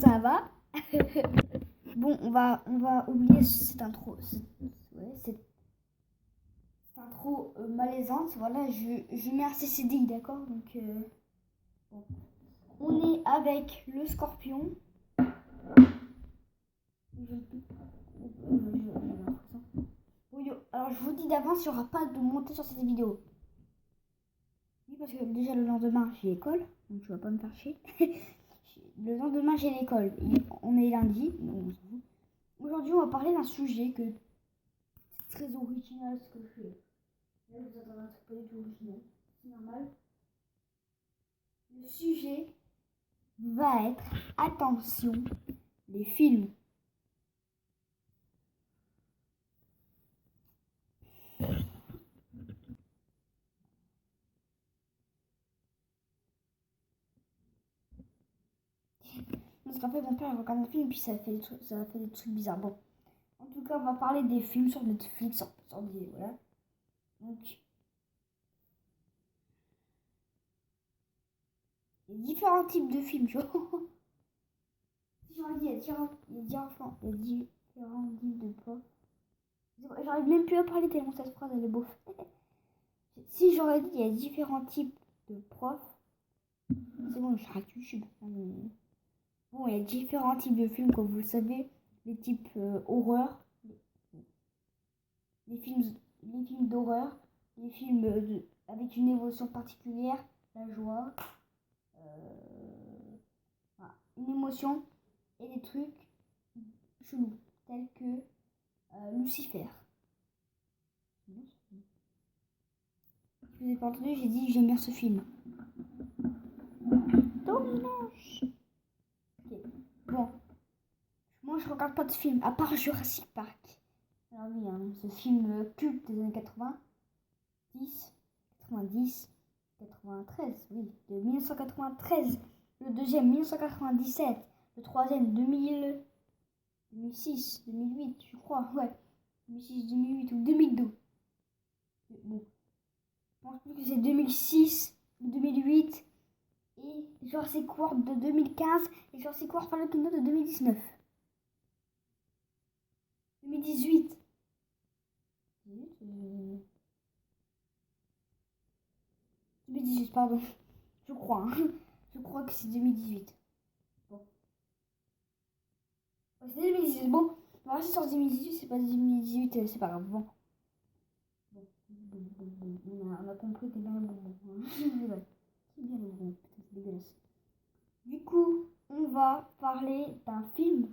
Ça va? Bon, on va oublier cette intro. Cette intro malaisante. Voilà, je mets un CCD, d'accord? Donc, bon. On est avec le scorpion. Alors, je vous dis d'avance, il n'y aura pas de montage sur cette vidéo. Oui, parce que déjà le lendemain, j'ai l'école. Donc, tu vas pas me faire chier. Le lendemain, j'ai l'école. On est lundi. Donc, aujourd'hui, on va parler d'un sujet que c'est très original ce que je fais. Là, vous attendez un truc pas du tout original. C'est normal. Le sujet va être, attention, les films. Parce qu'en fait, mon père il regarde un film et puis ça fait des trucs bizarres. Bon, en tout cas, on va parler des films sur Netflix, sur des, voilà. Donc, il y a différents types de films, tu vois. Il y a différents types de profs. J'arrive même plus à parler tellement cette phrase elle est beauf. Si j'aurais dit il y a différents types de profs, c'est bon, j'arrête YouTube. Bon, il y a différents types de films, comme vous le savez. Les types horreur, les films d'horreur, les films avec une émotion particulière, la joie, voilà, une émotion et des trucs chelous, tels que Lucifer. Je vous ai pas entendu, j'ai dit j'aime bien ce film. Dommage. Ok. Bon, moi je regarde pas de film, à part Jurassic Park. Alors oui, hein, ce film culte des années 90, 93, oui, de 1993. Le deuxième, 1997. Le troisième, 2006, 2008, je crois, ouais. 2006, 2008 ou 2012. Bon, je pense plus que c'est 2006 ou 2008. Et Jurassic World de 2015 et Jurassic World Fallen Kingdom de 2019. 2018. 2018, pardon. Je crois. Hein. Je crois que c'est 2018. Bon. Ouais, c'est 2018. Bon, on va rester sur 2018. C'est pas 2018, c'est pas grave. Bon. On a compris, t'es bien le bonbon. C'est bien le bonbon. Putain, c'est dégueulasse. Du coup, on va parler d'un film.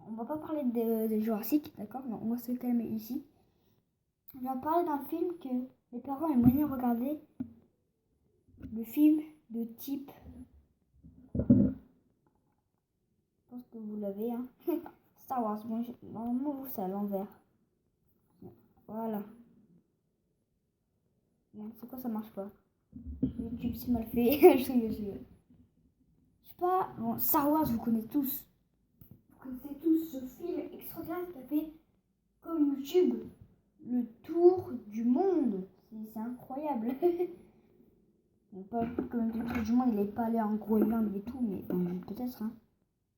On va pas parler de Jurassic, d'accord? Non, on va se calmer ici. On va parler d'un film que les parents aiment bien regarder. Le film de type. Je pense que vous l'avez, hein. Star Wars. Bon, normalement, vous, c'est à l'envers. Voilà. Bon, c'est quoi, ça marche pas? YouTube, c'est mal fait. Je sais pas. Bon, Star Wars, vous connaissez tous. Vous connaissez tous ce film extraordinaire qui a fait, comme YouTube, le tour du monde. C'est incroyable. Bon, pas comme le tour du monde, il n'est pas allé en Groenland et tout, mais peut-être. Hein.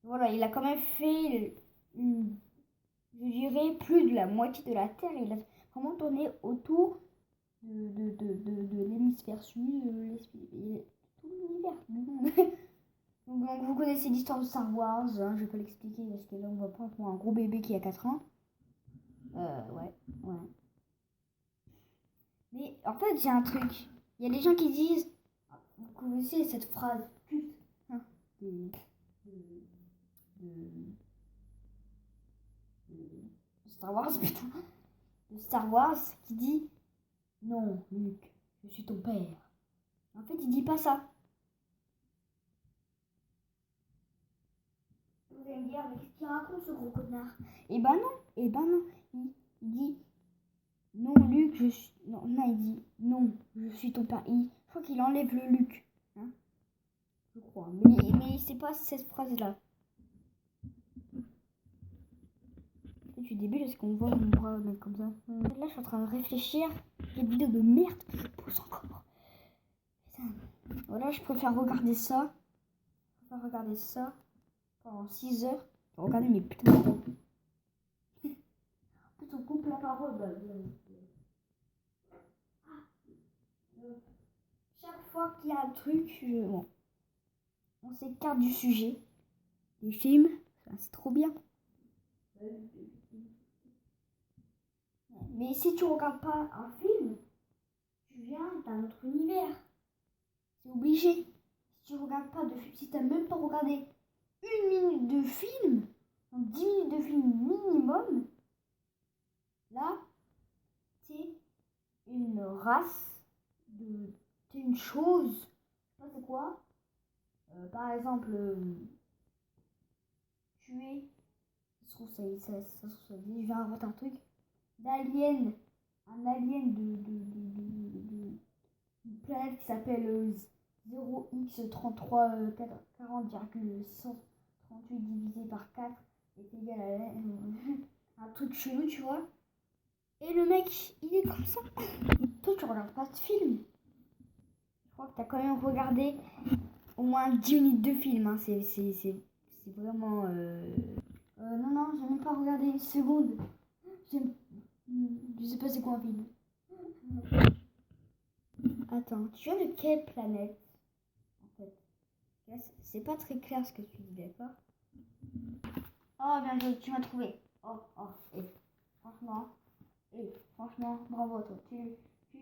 Voilà, il a quand même fait, je dirais, plus de la moitié de la Terre. Il a vraiment tourné autour de l'hémisphère sud, tout l'univers du monde. Donc, vous connaissez l'histoire de Star Wars, hein, je vais pas l'expliquer parce que là on va prendre pour un gros bébé qui a 4 ans. Ouais. Mais en fait, j'ai un truc. Il y a des gens qui disent, vous connaissez cette phrase culte hein, de Star Wars, putain, de Star Wars qui dit non, Luke, je suis ton père. En fait, il dit pas ça. Vous allez me dire, mais qu'est-ce qu'il raconte ce gros connard? Eh ben non. Il dit non, Luke, je suis. Non, il dit non, je suis ton père. Je crois qu'il enlève le Luke. Hein je crois. Mais c'est pas cette phrase-là. Je suis débile parce qu'on voit mon bras mettre comme ça. Là, je suis en train de réfléchir. Quelle vidéo de merde que je pousse encore. Putain. Voilà, je préfère regarder ça. pendant 6 heures. Regardez mes putains de temps. En fait, on coupe la parole. Chaque fois qu'il y a un truc, bon, on s'écarte du sujet. Les films, c'est trop bien. Mais si tu regardes pas un film, tu viens d'un autre univers. C'est obligé. Si tu regardes pas de film, si tu n'as même pas regardé 1 minute de film, donc 10 minutes de film minimum, là, t'es une race, t'es une chose, je sais pas c'est quoi. Par exemple, tu es, ça se trouve, je vais inventer un truc, d'alien, un alien d'une planète qui s'appelle 0x3340,638 divisé par 4 est égal à un truc chelou, tu vois. Et le mec, il est comme ça. Toi, tu regardes pas ce film. Je crois que t'as quand même regardé au moins 10 minutes de film. Hein. C'est vraiment... non, j'ai même pas regardé une seconde. Je sais pas c'est quoi un film. Attends, tu viens de quelle planète? En fait, là, c'est pas très clair ce que tu dis, d'accord? Oh, bien joué, tu m'as trouvé. Franchement, bravo à toi. Tu es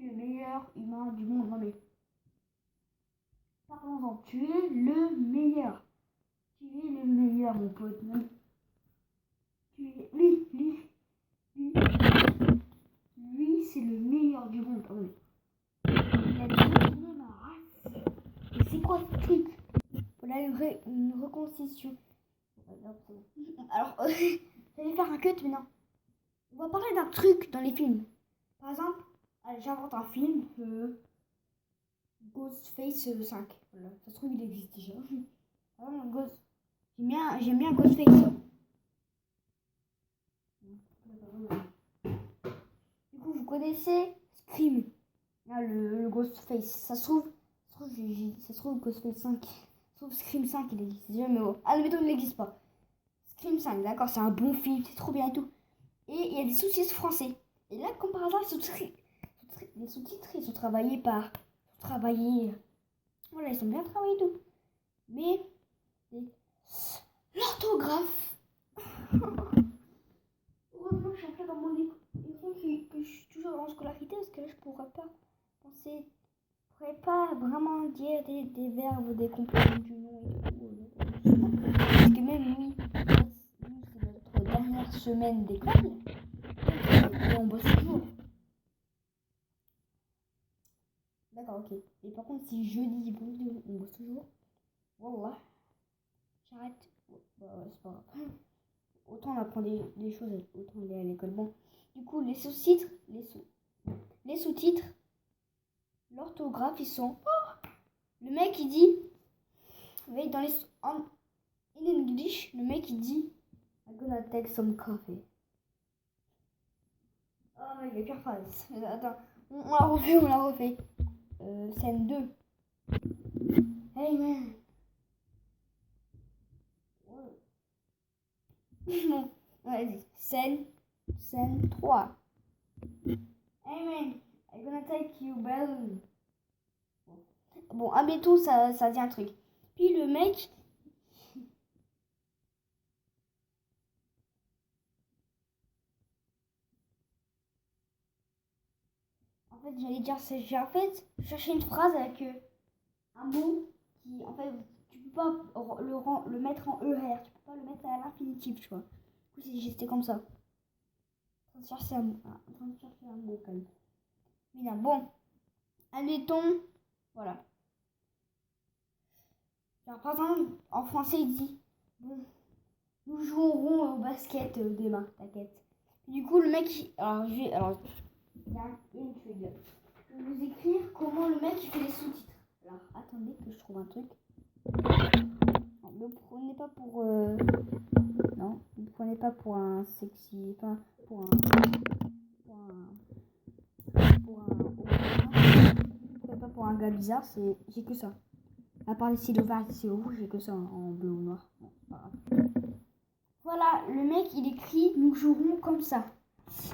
le meilleur humain du monde. Non mais, parlons-en. Tu es le meilleur. Tu es le meilleur, mon pote. Non. Tu es... Lui, c'est le meilleur du monde. Oh, oui. Il a dominé ma race. Et c'est quoi ce truc? Voilà une reconstitution. Alors, j'allais faire un cut, mais non. On va parler d'un truc dans les films. Par exemple, allez, j'invente un film, Ghostface 5. Voilà, ça se trouve, il existe déjà. J'aime bien Ghostface. Du coup, vous connaissez Scream, là, le Ghostface. Ça se trouve Ghostface 5. Ça se trouve Scream 5, il existe déjà, mais bon. Ah, admettons, il n'existe pas. Scream 5, d'accord, c'est un bon film, c'est trop bien et tout. Et il y a des sous-titres français. Et là, comme par hasard, les sous-titres, ils sont travaillés par... Voilà, ils sont bien travaillés et tout. Mais... l'orthographe... Heureusement que je suis en plein dans mon école. Que je suis toujours en scolarité, parce que là, je pourrais pas penser... Je pourrais pas vraiment dire des verbes, des compléments du nom et tout. Parce que même nous, c'est notre dernière semaine d'école. Et on bosse toujours. D'accord, ok. Et par contre, si jeudi, bon, on bosse toujours. Wallah. J'arrête. Bah ouais, c'est pas grave. Autant on apprend des choses, autant aller à l'école. Bon. Du coup, les sous-titres, l'orthographe, ils sont... Oh, le mec, il dit... Mais dans in English, le mec, il dit... I'm gonna take some coffee. Oh, il y a pire phrase. Attends, on la refait. Scène 2. Hey man. Bon, vas-y. Scène 3. Hey man, I'm gonna take you balloon. Bon, admettons, ça dit un truc. Puis le mec... En fait, j'allais dire, j'ai en fait cherché une phrase avec un mot qui, en fait, tu peux pas le mettre en ER, tu peux pas le mettre à l'infinitif, tu vois. Du coup, j'étais comme ça. En train de chercher un mot, quand même. Mais non, bon. Admettons, voilà. Alors, par exemple, en français, il dit, bon, nous jouerons au basket demain, t'inquiète. Du coup, le mec, alors, il y a une feuille. Je vais vous écrire comment le mec il fait les sous-titres. Alors, attendez que je trouve un truc. Non, ne prenez pas pour... Non, ne prenez pas pour un sexy... Enfin, pour un... Ne prenez pas pour un gars bizarre, j'ai que ça. À part les stylos verts et les stylos rouges, j'ai que ça en bleu ou noir. Bon, c'est pas grave. voilà, le mec, il écrit « Nous jouerons comme ça ».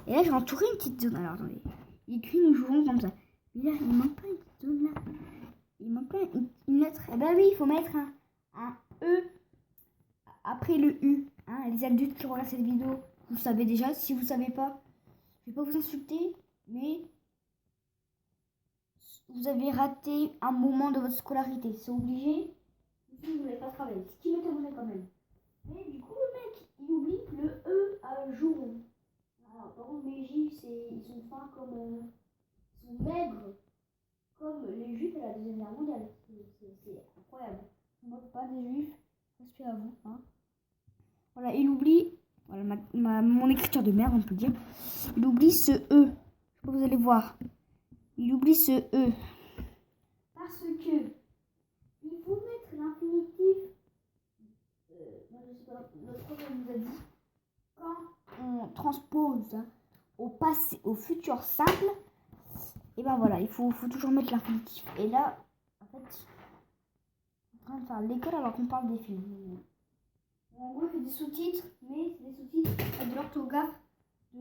Et là, j'ai entouré une petite zone. Alors, attendez. Il écrit « Nous jouerons comme ça ». Mais là, il manque pas une petite zone, là. Il manque pas une lettre. Eh ben oui, il faut mettre un E après le U. Hein, les adultes qui regardent cette vidéo, vous le savez déjà. Si vous ne savez pas, je ne vais pas vous insulter, mais vous avez raté un moment de votre scolarité. C'est obligé. Si vous n'avez pas travaillé. Ce qui m'étonnerait quand même. Mais du coup, le mec, il oublie le E à jour. Alors, par contre, les Juifs, ils sont fins comme... ils sont maigres comme les Juifs à la Deuxième Guerre mondiale. C'est incroyable. Je ne moque pas des Juifs. Respect à vous. Hein. Voilà, il oublie... Voilà, mon écriture de merde, on peut dire. Il oublie ce E. Je sais pas, vous allez voir. Il oublie ce E. Parce que il faut mettre l'infinitif. Je sais pas, notre prof nous a dit. Quand on transpose au passé, au futur simple, et ben voilà, il faut toujours mettre l'infinitif. Et là, en fait, on est en train de faire l'école alors qu'on parle des films. En gros, il fait des sous-titres, mais c'est des sous-titres avec de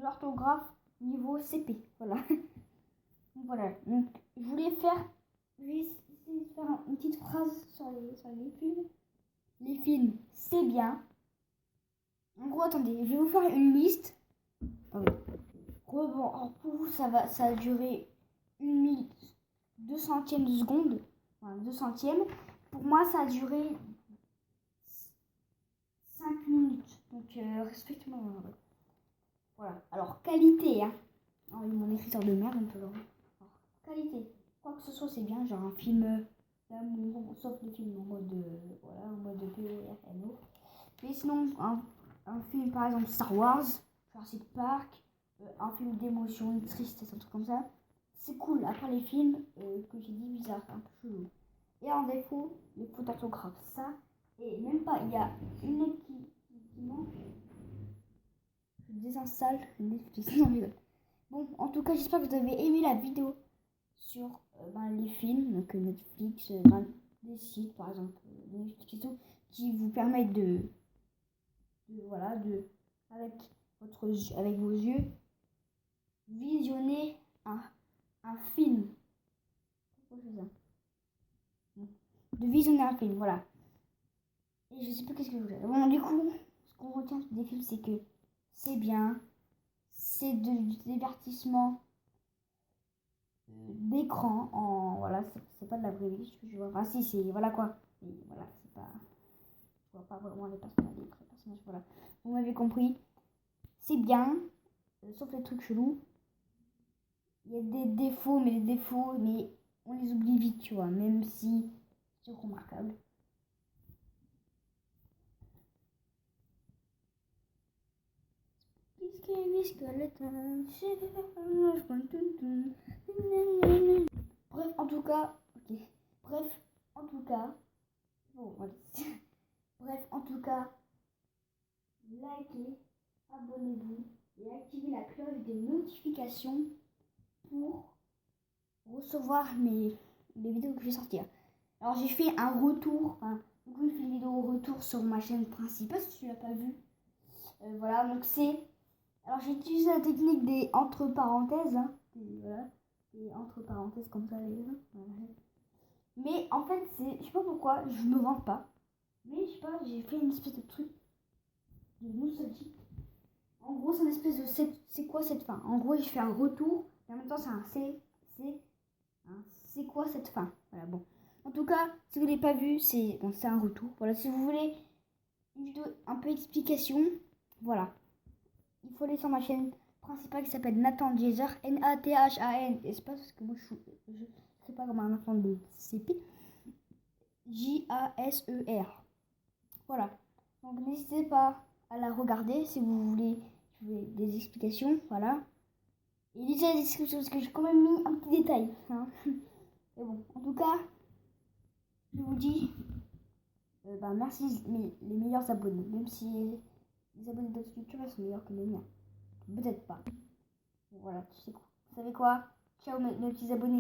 l'orthographe niveau CP. Voilà. Donc voilà. Donc, je vais essayer de faire une petite phrase sur les films. Les films, c'est bien. En gros, attendez, je vais vous faire une liste. Bon, alors pour vous, ça a duré 1/200e de seconde. Voilà, 200e. Pour moi, ça a duré 5 minutes. Donc, respecte-moi. Voilà. Alors, qualité, hein. Alors, mon écriture de merde, on peut le voir. Alors, qualité. Quoi que ce soit, c'est bien. Genre un film d'amour, sauf les films en mode, voilà, en mode PRNO. Mais sinon, un film, par exemple, Star Wars, Jurassic Park, un film d'émotion, une tristesse, un truc comme ça. C'est cool. Après les films que j'ai dit bizarre, un peu chelou. Et en défaut, les fautes d'orthographe. Ça, et même pas, il y a une lettre qui manque. Je désinstalle. Bon, en tout cas, j'espère que vous avez aimé la vidéo sur les films, donc Netflix, des sites, par exemple, qui vous permettent avec vos yeux, visionner un film. Pourquoi je fais ça? De visionner un film, voilà. Et je sais pas qu'est-ce que je voulais. Bon, du coup, ce qu'on retient des films, c'est que c'est bien, c'est du divertissement d'écran, voilà, c'est pas de la vraie vie, je vois. Ah si, c'est, voilà quoi. Et voilà, c'est pas, je vois pas vraiment les personnages, voilà. Vous m'avez compris, c'est bien, sauf les trucs chelous. Il y a des défauts, mais on les oublie vite, tu vois, même si c'est remarquable. Bref, en tout cas, ok. Bref, en tout cas, bon, voilà. Bref, en tout cas, likez, abonnez-vous et activez la cloche des notifications pour recevoir les vidéos que je vais sortir. Alors j'ai fait un retour, du coup j'ai fait une vidéo retour sur ma chaîne principale si tu l'as pas vu. Voilà, donc c'est... Alors j'ai utilisé la technique des entre parenthèses, hein, et entre parenthèses comme ça les gens. Voilà. Mais en fait, je sais pas pourquoi, je me vante pas. Mais je sais pas, j'ai fait une espèce de truc de nostalgique. En gros, c'est une espèce de c'est quoi cette fin? En gros, j'ai fait un retour, et en même temps, c'est un c'est quoi cette fin? Voilà, bon. En tout cas, si vous l'avez pas vu, c'est un retour. Voilà, si vous voulez une vidéo un peu explication, voilà. Il faut aller sur ma chaîne principale qui s'appelle Nathan Jaser, Nathan, espace, parce que moi je sais pas comment un enfant de CP, Jaser. Voilà. Donc n'hésitez pas à la regarder si vous voulez des explications, voilà. Et lisez la description parce que j'ai quand même mis un petit détail. Hein. Et bon, en tout cas, je vous dis merci les meilleurs abonnés, même si les abonnés d'autres youtubeurs sont meilleurs que les miens. Peut-être pas. Voilà, tu sais quoi. Vous savez quoi? Ciao mes petits abonnés.